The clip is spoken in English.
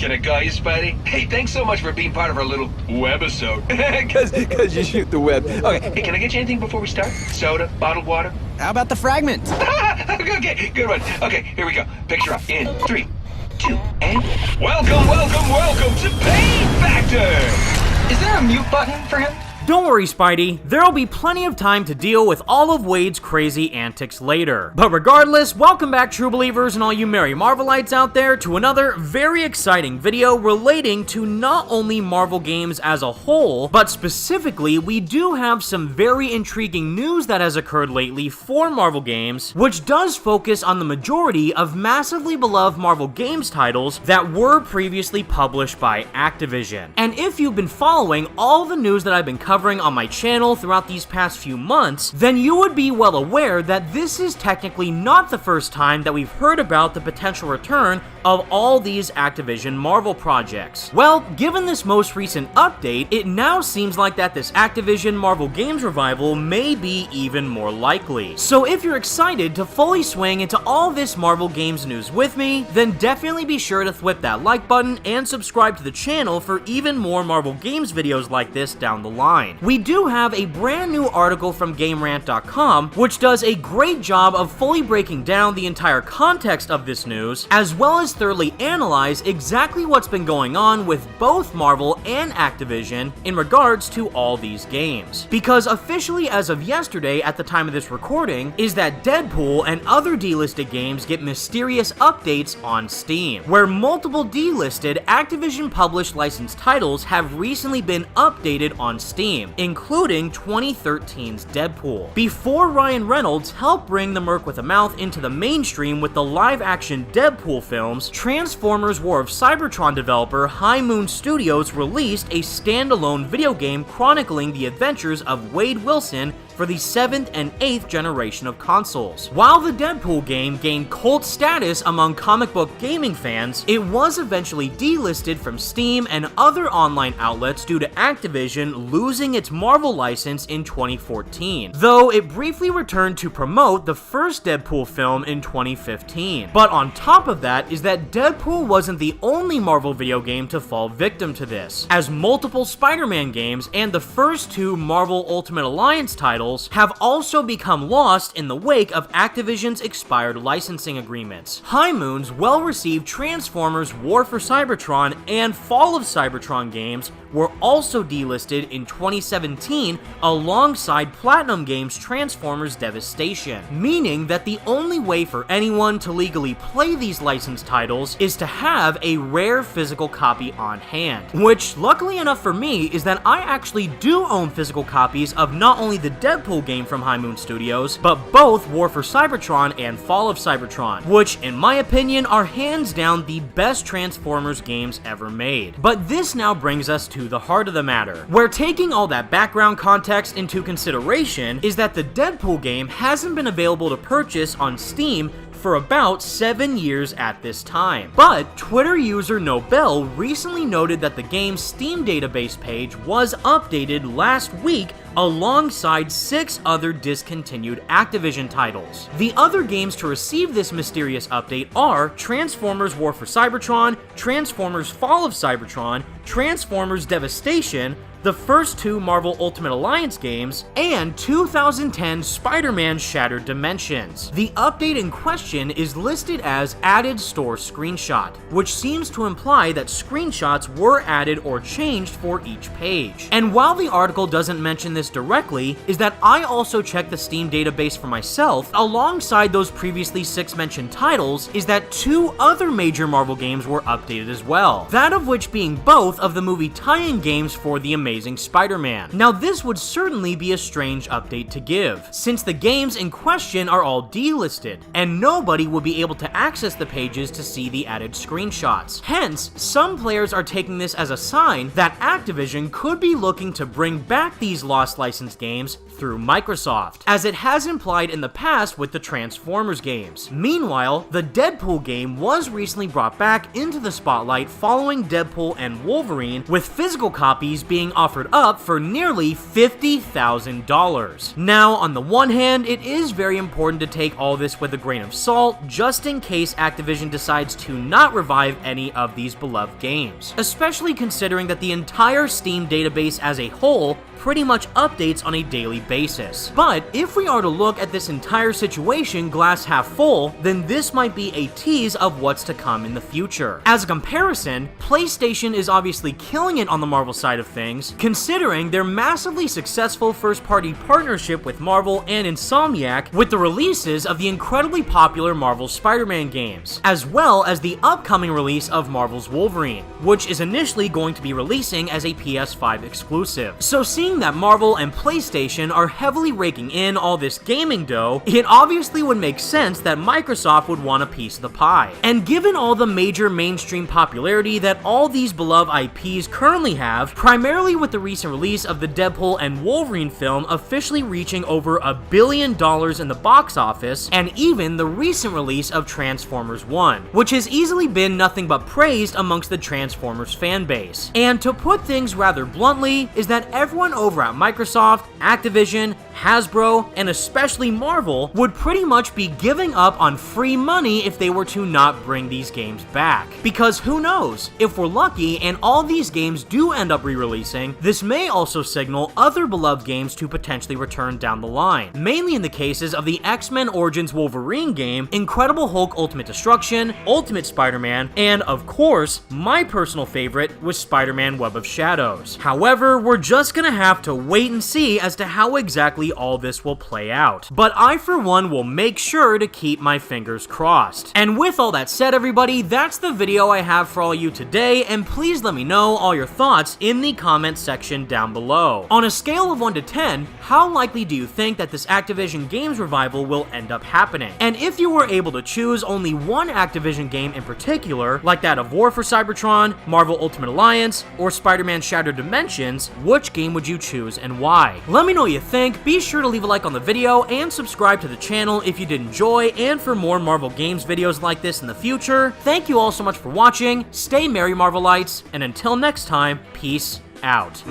Can I call you Spidey? Hey, thanks so much for being part of our little webisode. Cause you shoot the web. Okay. Hey, can I get you anything before we start? Soda? Bottled water? How about the fragment? Okay, good one. Okay, here we go. Picture up in 3, 2, and... Welcome to Pain Factor! Is there a mute button for him? Don't worry, Spidey, there'll be plenty of time to deal with all of Wade's crazy antics later. But regardless, welcome back, true believers and all you Merry Marvelites out there, to another very exciting video relating to not only Marvel games as a whole, but specifically, we do have some very intriguing news that has occurred lately for Marvel games, which does focus on the majority of massively beloved Marvel games titles that were previously published by Activision. And if you've been following all the news that I've been covering on my channel throughout these past few months, then you would be well aware that this is technically not the first time that we've heard about the potential return of all these Activision Marvel projects. Well, given this most recent update, it now seems like that this Activision Marvel games revival may be even more likely. So if you're excited to fully swing into all this Marvel games news with me, then definitely be sure to thwip that like button and subscribe to the channel for even more Marvel games videos like this down the line. We do have a brand new article from GameRant.com, which does a great job of fully breaking down the entire context of this news, as well as thoroughly analyze exactly what's been going on with both Marvel and Activision in regards to all these games. Because officially as of yesterday at the time of this recording, is that Deadpool and other delisted games get mysterious updates on Steam, where multiple delisted Activision published licensed titles have recently been updated on Steam, including 2013's Deadpool. Before Ryan Reynolds helped bring the Merc with a Mouth into the mainstream with the live-action Deadpool films, Transformers War of Cybertron developer High Moon Studios released a standalone video game chronicling the adventures of Wade Wilson for the 7th and 8th generation of consoles. While the Deadpool game gained cult status among comic book gaming fans, it was eventually delisted from Steam and other online outlets due to Activision losing its Marvel license in 2014, though it briefly returned to promote the first Deadpool film in 2015. But on top of that is that Deadpool wasn't the only Marvel video game to fall victim to this, as multiple Spider-Man games and the first two Marvel Ultimate Alliance titles have also become lost in the wake of Activision's expired licensing agreements. High Moon's well-received Transformers War for Cybertron and Fall of Cybertron games were also delisted in 2017 alongside Platinum Games' Transformers Devastation, meaning that the only way for anyone to legally play these licensed titles is to have a rare physical copy on hand, which luckily enough for me is that I actually do own physical copies of not only the Deadpool game from High Moon Studios, but both War for Cybertron and Fall of Cybertron, which in my opinion are hands down the best Transformers games ever made. But this now brings us to the heart of the matter, where taking all that background context into consideration is that the Deadpool game hasn't been available to purchase on Steam for about 7 years at this time. But Twitter user Nobel recently noted that the game's Steam database page was updated last week alongside 6 other discontinued Activision titles. The other games to receive this mysterious update are Transformers War for Cybertron, Transformers Fall of Cybertron, Transformers Devastation, the first 2 Marvel Ultimate Alliance games, and 2010 Spider-Man Shattered Dimensions. The update in question is listed as Added Store Screenshot, which seems to imply that screenshots were added or changed for each page. And while the article doesn't mention this directly, is that I also checked the Steam database for myself, alongside those previously 6 mentioned titles, is that 2 other major Marvel games were updated as well, that of which being both of the movie tie-in games for the Amazing Spider-Man. Now this would certainly be a strange update to give, since the games in question are all delisted, and nobody will be able to access the pages to see the added screenshots. Hence, some players are taking this as a sign that Activision could be looking to bring back these lost licensed games through Microsoft, as it has implied in the past with the Transformers games. Meanwhile, the Deadpool game was recently brought back into the spotlight following Deadpool and Wolverine, with physical copies being offered up for nearly $50,000. Now, on the one hand, it is very important to take all this with a grain of salt, just in case Activision decides to not revive any of these beloved games, especially considering that the entire Steam database as a whole pretty much updates on a daily basis. But if we are to look at this entire situation glass half full, then this might be a tease of what's to come in the future. As a comparison, PlayStation is obviously killing it on the Marvel side of things, considering their massively successful first-party partnership with Marvel and Insomniac with the releases of the incredibly popular Marvel Spider-Man games, as well as the upcoming release of Marvel's Wolverine, which is initially going to be releasing as a PS5 exclusive. So seeing that Marvel and PlayStation are heavily raking in all this gaming dough, it obviously would make sense that Microsoft would want a piece of the pie. And given all the major mainstream popularity that all these beloved IPs currently have, primarily with the recent release of the Deadpool and Wolverine film officially reaching over $1 billion in the box office, and even the recent release of Transformers 1, which has easily been nothing but praised amongst the Transformers fanbase. And to put things rather bluntly, is that everyone over at Microsoft, Activision, Hasbro, and especially Marvel would pretty much be giving up on free money if they were to not bring these games back. Because who knows, if we're lucky and all these games do end up re-releasing, this may also signal other beloved games to potentially return down the line, mainly in the cases of the X-Men Origins Wolverine game, Incredible Hulk Ultimate Destruction, Ultimate Spider-Man, and of course, my personal favorite was Spider-Man Web of Shadows. However, we're just gonna have to wait and see as to how exactly all this will play out. But I, for one, will make sure to keep my fingers crossed. And with all that said, everybody, that's the video I have for all you today, and please let me know all your thoughts in the comments section down below. On a scale of 1 to 10, how likely do you think that this Activision games revival will end up happening? And if you were able to choose only one Activision game in particular, like that of War for Cybertron, Marvel Ultimate Alliance, or Spider-Man Shattered Dimensions, which game would you choose and why? Let me know what you think. Be sure to leave a like on the video and subscribe to the channel if you did enjoy, and for more Marvel games videos like this in the future. Thank you all so much for watching, stay merry Marvelites, and until next time, peace out.